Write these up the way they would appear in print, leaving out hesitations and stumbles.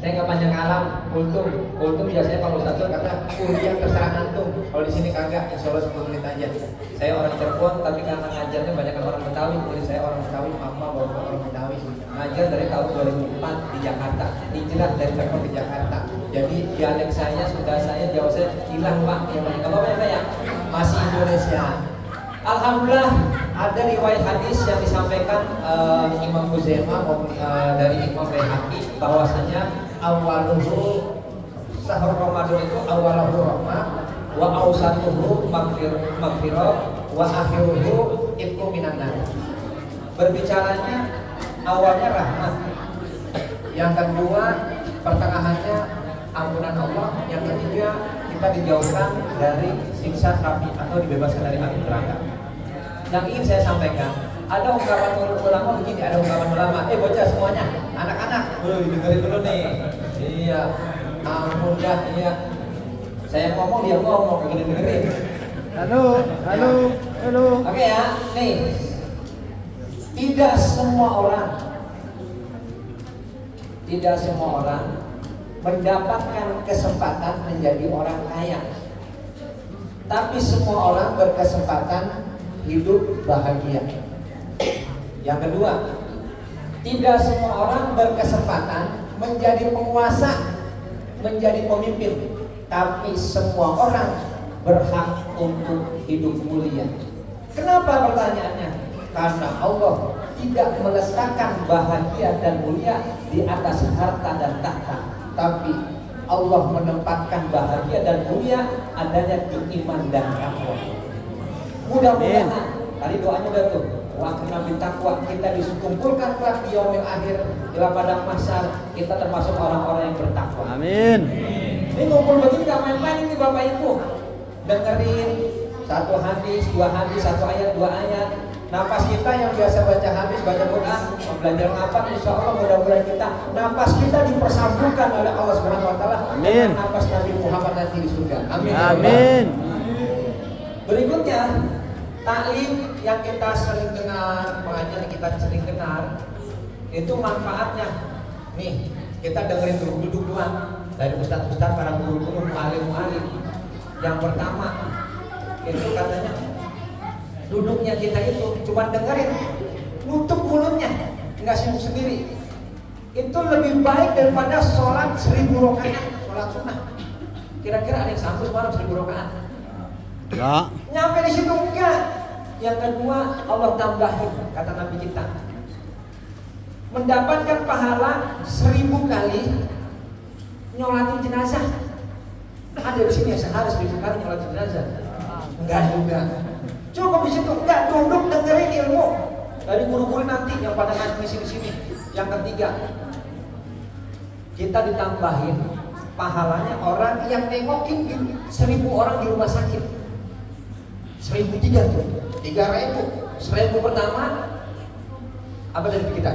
Saya nggak panjang alam, kultum biasanya kalau Ustaz kata kuliah terserah antum. Kalau di sini kagak, insya Allah 10 menit aja. Saya orang Cirebon, tapi karena ngajarnya banyak orang Betawi, jadi saya orang Betawi, mama bawa orang Betawi. Ngajar dari tahun 2004 di Jakarta, hijrah dari Cirebon di Jakarta. Jadi dialek saya, sudah saya, Jawa saya hilang Pak, yang banyak apa ya Pak ya? Masih Indonesia. Alhamdulillah ada riwayat hadis yang disampaikan Imam Huzaimah dari Imam Baihaqi bahwasanya awaluhu sahur Ramadan itu awaluhu rahmah wa awsatuhu maghfirah wa akhiruhu itqu minan nar. Berbicaranya awalnya rahmat, yang kedua pertengahannya ampunan Allah, yang ketiga kita dijauhkan dari siksa api atau dibebaskan dari api neraka. Yang ingin saya sampaikan, ada ungkapan ulama begini, ada ungkapan ulama, bocah semuanya, anak-anak, dengerin dulu nih. Iya, ampun dah, iya. Saya ngomong, dia ngomong, begini dengerin. Halo. Oke ya, nih. Tidak semua orang mendapatkan kesempatan menjadi orang kaya. Tapi semua orang berkesempatan hidup bahagia. Yang kedua, tidak semua orang berkesempatan menjadi penguasa, menjadi pemimpin. Tapi semua orang berhak untuk hidup mulia. Kenapa pertanyaannya? Karena Allah tidak meletakkan bahagia dan mulia di atas harta dan tahta, tapi Allah menempatkan bahagia dan mulia adanya di iman dan takwa. Mudah-mudahan tadi doanya udah tuh, wa kana bittaqwa, kita dikumpulkan kelak di yaumil akhir ila padang mahsyar, kita termasuk orang-orang yang bertakwa. Amin. Ini ngumpul begini gak main-main ini Bapak Ibu. Dengerin satu hadis, dua hadis, satu ayat, dua ayat. Napas kita yang biasa baca hadis, baca Quran, belajar nafas, insya Allah mudah-mudahan kita napas kita dipersambungkan oleh Allah Subhanahu Wa Taala dengan napas Nabi Muhammad nanti di surga. Amin. Amin. Berikutnya taklim yang kita sering dengar, pengajian yang kita sering dengar, itu manfaatnya. Nih kita dengerin duduk dari ustaz-ustaz, para guru-guru, mu'alim. Yang pertama itu katanya duduknya kita itu cuma dengerin, nutup mulutnya, nggak sibuk sendiri. Itu lebih baik daripada sholat 1000 rakaat, sholat sunnah. Kira-kira ada yang sanggup semalam 1000 rakaat? Enggak. Nyampe di situ enggak. Yang kedua, Allah tambahin, kata Nabi kita, mendapatkan pahala 1000 kali nyolatin jenazah. Ada di sini sehari 1000 kali nyolatin jenazah? Enggak juga. Cukup di situ, enggak, duduk dengerin ilmu dari guru-guru nanti yang pada ngaji di sini. Yang ketiga, kita ditambahin pahalanya orang yang nengokin 1000 orang di rumah sakit. 1003 tuh, 3000. 1000 pertama apa dari kita?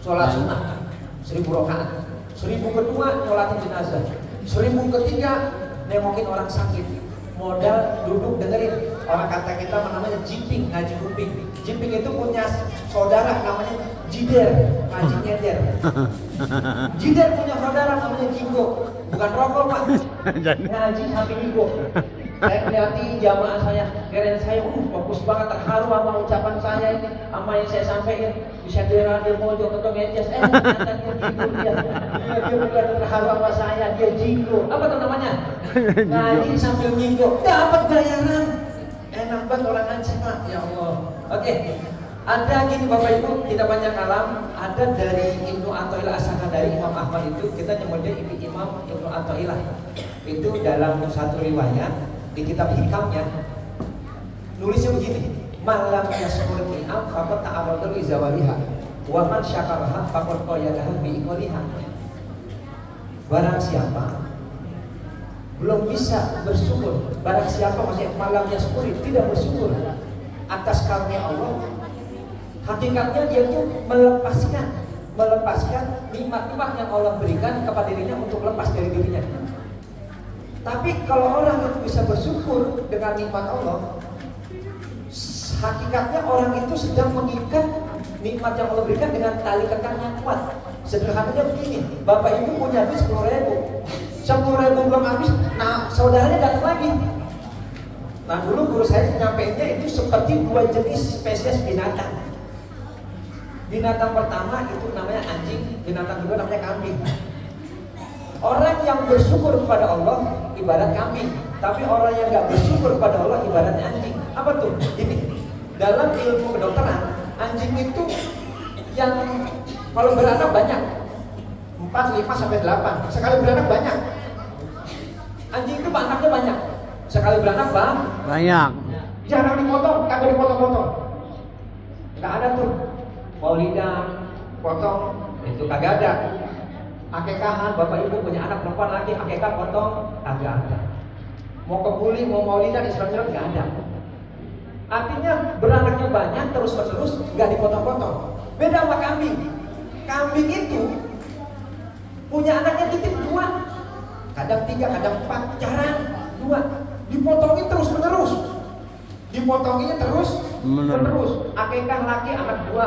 Sholat sunnah 1000 rakaat. 1000 kedua nyolatin jenazah. 1000 ketiga nengokin orang sakit. Modal duduk dengerin. Orang kata kita namanya jiping, ngaji kuping. Jiping itu punya saudara namanya jider, ngaji nyender. Jider punya saudara namanya jinggo. Bukan rokok Pak, ngaji sampai jinggo. Saya lihatin jamaah saya, keren saya, fokus banget, terharu sama ucapan saya ini, sama yang saya sampaikan. Bisa dia mojo ketemu ngejes, ternyata dia jinggo dia terharu sama saya, dia jinggo. Apa tuh namanya? Ngaji sambil jinggo, dapat bayaran. Enak banget orang ngaji Pak, ya Allah. Oke, ada gini Bapak Ibu, kita banyak kalam. Ada dari Ibnu Athaillah As-Sakandari, Imam Ahmad itu, kita nyebutnya Imam Ibnu Athaillah. Itu dalam satu riwayat di kitab hikamnya nulisnya begini, malam yaskur ni'am faqad ta'arrada li zawaliha wa man syakaraha faqad qayadaha bi iqaliha. Barang siapa belum bisa bersyukur, barang siapa masih malam yaskur tidak bersyukur atas karunia Allah, hakikatnya dia itu melepaskan nikmat-nikmat yang Allah berikan kepada dirinya untuk lepas dari dirinya. Tapi kalau orang itu bisa bersyukur dengan nikmat Allah, hakikatnya orang itu sedang mengikat nikmat yang Allah berikan dengan tali kekang yang kuat. Sederhananya begini, bapak ibu punya duit 10.000, 10.000 belum habis, nah saudaranya datang lagi. Nah dulu guru saya nyampainya itu seperti dua jenis spesies binatang. Binatang pertama itu namanya anjing, binatang kedua namanya kambing. Orang yang bersyukur kepada Allah ibarat kambing, tapi orang yang gak bersyukur kepada Allah ibaratnya anjing. Apa tuh? Ini dalam ilmu kedokteran, anjing itu yang kalau beranak banyak 4, 5, sampai 8. Sekali beranak banyak. Anjing itu anaknya banyak. Sekali beranak banyak. Jarang dipotong, kagak dipotong-potong. Gak ada tuh maulidan, potong, itu kagak ada. Akekahan, bapak ibu punya anak perempuan lagi, akekah potong, kagak ada. Mau kebuli, mau maulidan, Islam gak ada. Artinya beranaknya banyak terus-menerus, gak dipotong-potong. Beda sama kambing. Kambing itu punya anaknya titip 2, kadang 3, kadang 4, jarang 2. Dipotongin terus-menerus. Dipotonginnya terus-menerus. Akekah laki anak 2,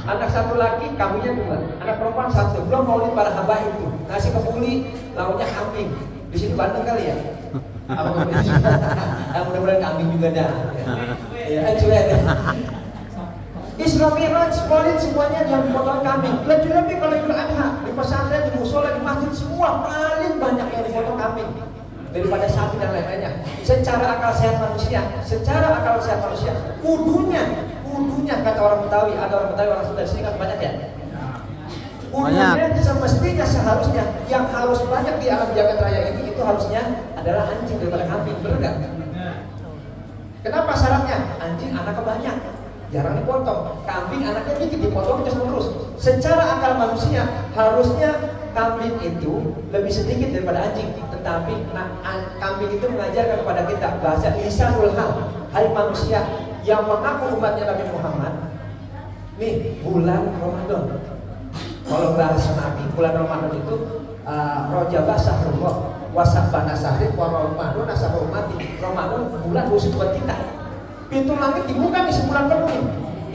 anak 1 laki, kambingnya 2, anak perempuan 1. Belum maulid para haba itu. Nasi kebuli, lauknya kambing. Di sini Bandung kali ya? Mudah-mudahan kambing juga dah. Ya, cuek. Isra Mi'raj, Maulid semuanya yang dipotong kambing. Lebih-lebih kalau Idul Adha di pesantren, di musola, di masjid semua paling banyak yang dipotong kambing daripada sapi dan lain-lainnya. Secara akal sehat manusia, kudunya kata orang Betawi, ada orang Betawi orang Sunda sini kan banyak ya. Kudunya semestinya seharusnya yang harus banyak di alam jagat raya ini itu harusnya adalah anjing daripada kambing, benar nggak? Kenapa syaratnya? Anjing anaknya banyak, jarang dipotong. Kambing anaknya dikit, dipotong terus-menerus. Secara akal manusia harusnya kambing itu lebih sedikit daripada anjing. Tetapi kambing itu mengajarkan kepada kita bahasa lisanul hal. Hai manusia yang mengaku umatnya Nabi Muhammad, nih bulan Ramadan. Kalau bahasa Nabi, bulan Ramadan itu Rojabah Sahrullah, Wasabana Sahri, Ramadan Asabah Umati. Ramadan bulan khusus buat kita. Pintu langit dibuka nih sebulan penuh.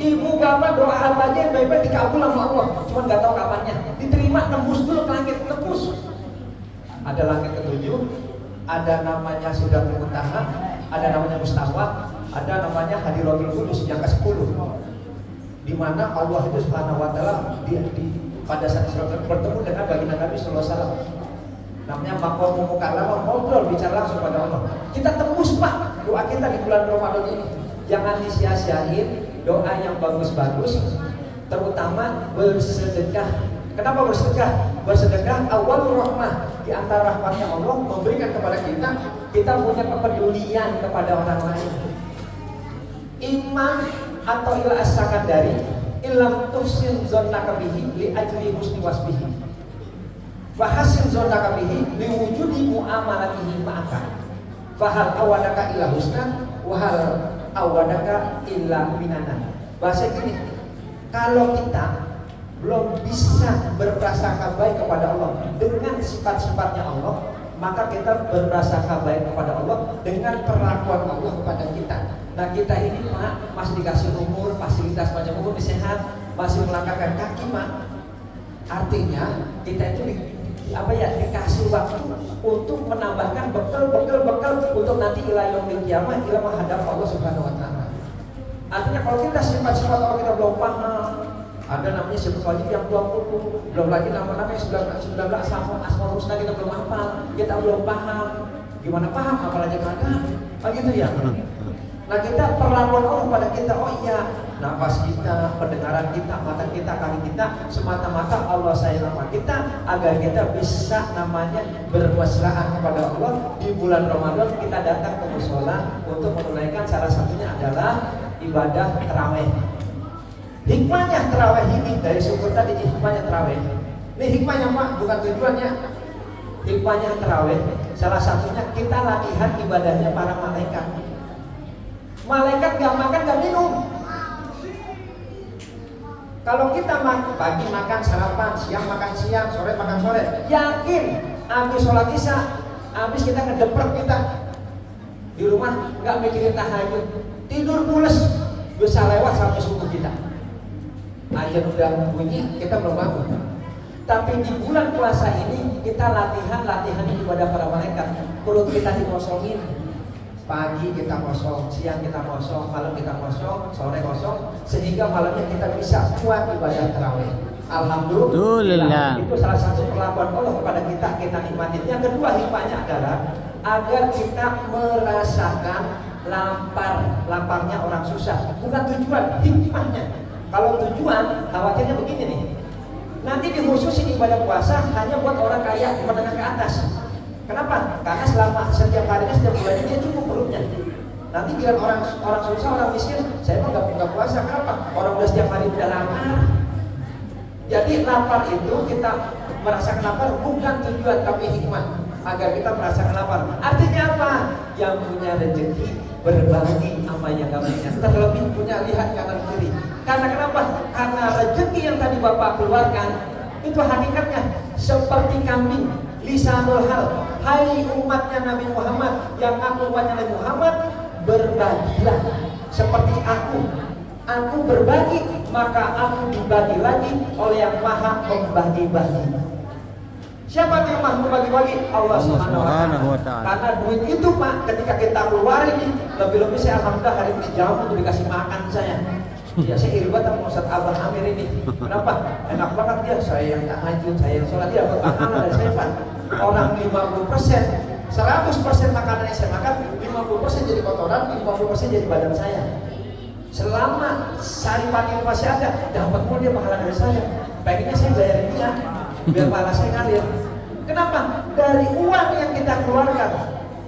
Ibu bapak doa apa aja yang baik-baik dikabul sama Allah. Cuma nggak tahu kapannya. Diterima, nembus dulu ke langit, nembus. Ada langit ke-7, ada namanya Sidratul Muntaha, ada namanya Mustawa, ada namanya Hadiratul Qudus yang ke-10. Di mana Allah itu Subhanahu wa taala pada saat bertemu dengan baginda Nabi sallallahu alaihi wasallam. Namanya maqamul mukallamah, ngobrol bicara langsung pada Allah. Kita tembus Pak doa kita di bulan Ramadan ini. Jangan disia-siain doa yang bagus-bagus, terutama bersedekah. Kenapa bersedekah? Bersedekah awal rahmah, di antara rahmatnya Allah memberikan kepada kita punya kepedulian kepada orang lain. Iman atau ila as-sakandari ilam tuhsin zonnaka bihi li ajli husni wasbihi wa hasin zonnaka bihi li wujudi muamalatihi ma'aka fahal awadaka ila husna wa hal awadaka illa minana. Bahasa gini, kalau kita belum bisa berprasangka baik kepada Allah dengan sifat-sifatnya Allah, maka kita berprasangka baik kepada Allah dengan perlakuan Allah kepada kita. Nah kita ini Pak masih dikasih umur, fasilitas macam umur, sehat, masih melangkahkan kaki Pak. Artinya kita itu dikasih waktu untuk menambahkan bekal untuk nanti ila yaumil qiyamah, ila menghadap Allah Subhanahu wa taala. Artinya kalau kita sifat-sifat Allah kita belum paham, ada namanya sifat wajib yang 20, belum lagi nama-nama yang 19 asmaul husna kita belum hafal, kita belum paham. Gimana paham apalagi kagak? Gitu ya. Nah kita perlakuan Allah pada kita, oh iya, nafas kita, pendengaran kita, mata kita, kaki kita, semata-mata Allah sayang sama kita agar kita bisa namanya bermesraan kepada Allah. Di bulan Ramadan kita datang ke mushola untuk menunaikan salah satunya adalah ibadah tarawih. Hikmahnya tarawih ini dari syukur tadi, hikmahnya tarawih. Ini hikmahnya Pak, bukan tujuannya. Hikmahnya tarawih salah satunya kita latihan ibadahnya para malaikat. Malaikat gak makan gak minum. Kalau kita pagi makan sarapan, siang makan siang, sore makan sore, yakin habis sholat isya, habis kita ngedeprek kita di rumah nggak mikirin tahajud, tidur pules, bisa lewat sampai subuh kita. Ajan udah bunyi, kita belum bangun. Tapi di bulan puasa ini kita latihan ibadah para malaikat. Perut kita dikosongin. Pagi kita kosong, siang kita kosong, malam kita kosong, sore kosong, sehingga malamnya kita bisa kuat ibadah tarawih. Alhamdulillah. Itu salah satu perlakuan Allah kepada kita nikmatin. Yang kedua hikmahnya adalah agar kita merasakan laparnya orang susah. Bukan tujuan, hikmahnya. Kalau tujuan, khawatirnya begini nih. Nanti dikhususin ibadah puasa hanya buat orang kaya menengah ke atas. Kenapa? Karena selama setiap harinya, setiap bulannya dia cukup perutnya. Nanti biar orang susah, orang miskin, saya mah nggak puasa. Kenapa? Orang udah setiap hari udah lapar. Jadi lapar itu kita merasakan lapar bukan tujuan tapi hikmah agar kita merasakan lapar. Artinya apa? Yang punya rezeki berbagi sama yang nggak punya. Terlebih punya lihat kanan kiri. Karena kenapa? Karena rezeki yang tadi Bapak keluarkan itu hakikatnya seperti kambing, lisanul hal. Hai umatnya Nabi Muhammad, yang aku umatnya Nabi Muhammad, berbagilah seperti aku. Aku berbagi, maka aku dibagi lagi oleh yang maha membagi-bagi. Siapa yang maha membagi-bagi? Allah Subhanahu wa Ta'ala. Karena duit itu Pak, ketika kita keluarin nih, lebih-lebih saya alhamdulillah hari ini jamu untuk dikasih makan saya. Ya saya iri banget sama Ustaz Abah Amir ini. Kenapa? Enak banget dia, saya yang tahajud, saya yang sholat, dia dapat makanan dari saya Pak. Orang 50%, 100% makanan yang saya makan, 50% jadi kotoran, 50% jadi badan saya. Selama saripan ini masih ada, dapat pun dia pahala dari saya. Pengennya saya bayarin dia, biar pahala saya ngalir. Kenapa? Dari uang yang kita keluarkan,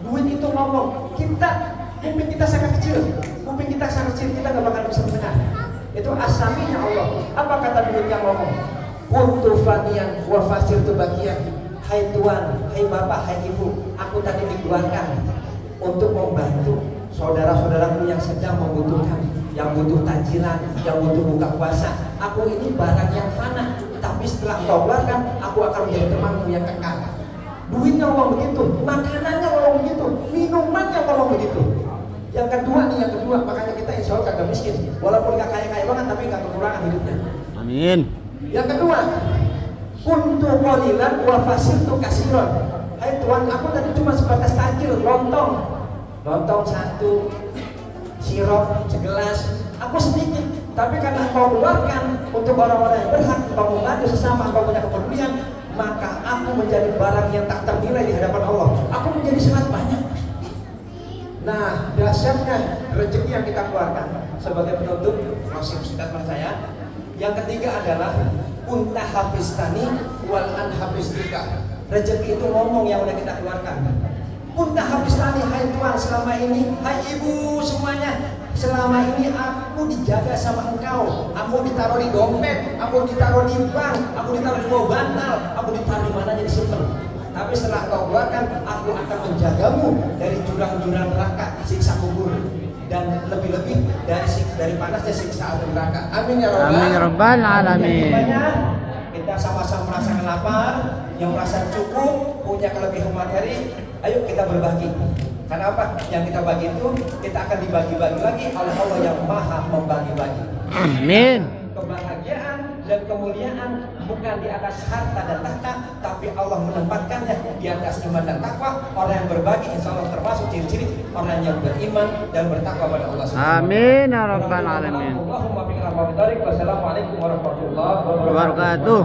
duit itu ngomong, kuping kita sangat kecil, kita nggak bakal bisa mendengar. Itu asaminya Allah. Apa kata duitnya ngomong? Kuntu faniyan wa fasirtu bakiyan. Hai Tuhan, hai Bapak, hai Ibu, aku tadi dikeluarkan untuk membantu saudara-saudaraku yang sedang membutuhkan, yang butuh takjilan, yang butuh buka puasa. Aku ini barang yang fana, tapi setelah kau keluarkan, aku akan menjadi temanmu yang kekal. Duitnya ngomong begitu, makanannya ngomong begitu, minumannya ngomong begitu. Yang kedua, makanya kita insya Allah kagak miskin, walaupun gak kaya-kaya banget, tapi gak kekurangan hidupnya. Amin. Yang kedua, kuntu qalilan wa fasirtu kasiron. Hai Tuhan, aku tadi cuma sebatas takjil, lontong satu, sirup segelas, aku sedikit. Tapi karena kau keluarkan untuk orang-orang yang berhak, kau membantu sesama, kau punya kepedulian, maka aku menjadi barang yang tak ternilai di hadapan Allah. Aku menjadi sangat banyak. Nah, dahsyatnya rezeki yang kita keluarkan. Sebagai penutup, masih statement saya. Yang ketiga adalah unta hafistani wal an hafistika. Rezeki itu ngomong yang udah kita keluarkan. Unta hafistani, hai Tuhan, selama ini, hai Ibu semuanya, selama ini aku dijaga sama Engkau. Aku ditaruh di dompet, aku ditaruh di bank, aku ditaruh di bawah bantal, aku ditaruh di mana jadi simpen. Tapi setelah kau keluarkan, aku akan menjagamu dari jurang-jurang neraka, siksa kubur, dan lebih-lebih dari panasnya siksa api neraka. Amin ya rabbal alamin. Kita sama-sama merasakan lapar, yang merasa cukup, punya kelebihan materi, ayo kita berbagi. Karena apa? Yang kita bagi itu, kita akan dibagi-bagi lagi oleh Allah yang maha membagi-bagi. Amin. Kebahagiaan dan kemuliaan bukan di atas harta dan tahta, tapi Allah menempatkannya di atas iman dan takwa. Orang yang berbagi insya Allah termasuk ciri-ciri orang yang beriman dan bertakwa pada Allah. Amin ya rabbal alamin. Wassalamualaikum warahmatullahi wabarakatuh.